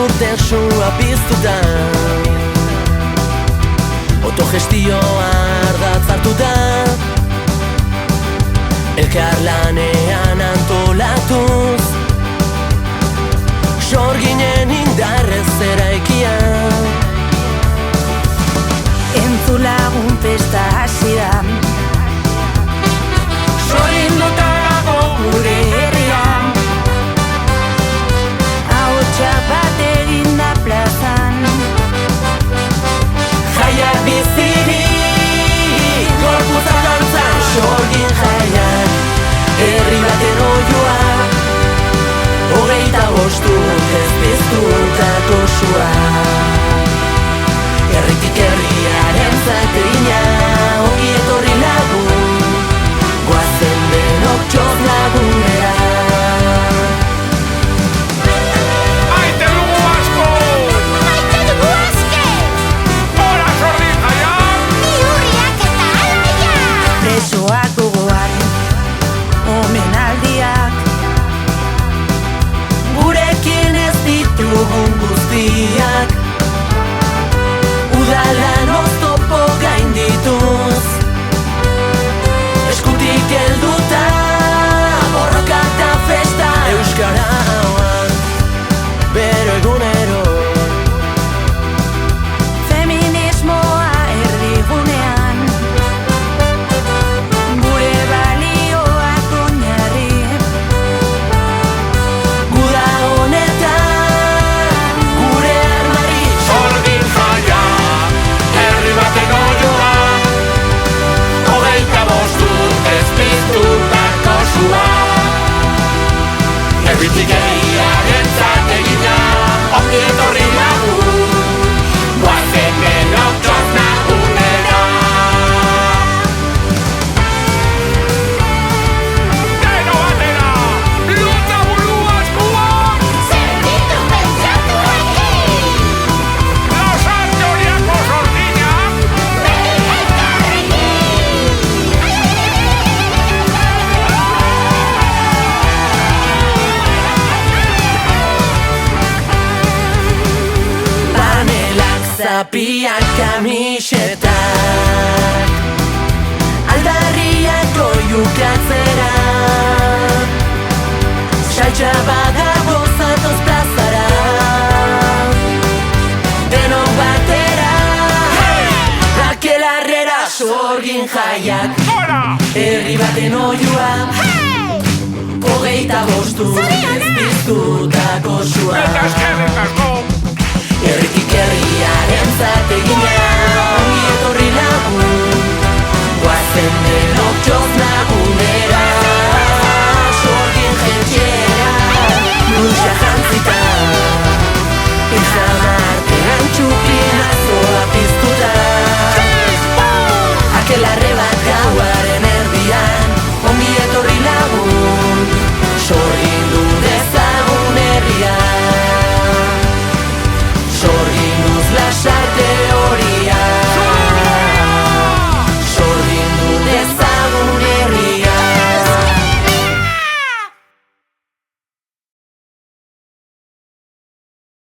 urte sua piztuta, autogestioa ardatz hartu da, elkarlanean antolatuz, sorginen indarrez eraikia. Entzulagun festa hasi da, Sorginduta dago gure herrian, ahotsa bat egin da plazan. jaiak bizirik, gorputza dantzan, sorgin jaiak, herri baten oioa, 25 urtez piztutako sua. Herritik herriaren zategina, ongi etorri lagun, goazen denok txoz lagunera. Maite dugu asko! Maite dugu aske! Hora sordin jaiak! Bihurriak eta alaiak! Presoak gogoak, omenaldiak, Gurekin ez ditugun guztiak, udalan oztopo gaindituz, eskutik helduta, borroka eta festa, euskara hauan, bero egunero. feminismoa erdigunean, gure balioak oinarri, Guda honetan, gure armari, Sorgin jaiak, herri baten oioa, 25 urtez piztutako sua. Herritik herriaren zategina, ongi etorri lagun, goazen denok txoz lagunera. Deno batera, luza burua eskuak, Zerbitu pentsatu egin! Los Antoniako sorginak, Behin elkarrekin! panelak, zapiak, kamisetak, aldarriak oiukatzera, saltxa badago zatoz plazara, denok batera, Raquel Herrera, sorgin jaiak, hora! herri baten oioa, 25 urtez piztutako sua. Eta eskerrik asko! Herritik herriaren zategina, ongi etorri lagun, goazen denok txoz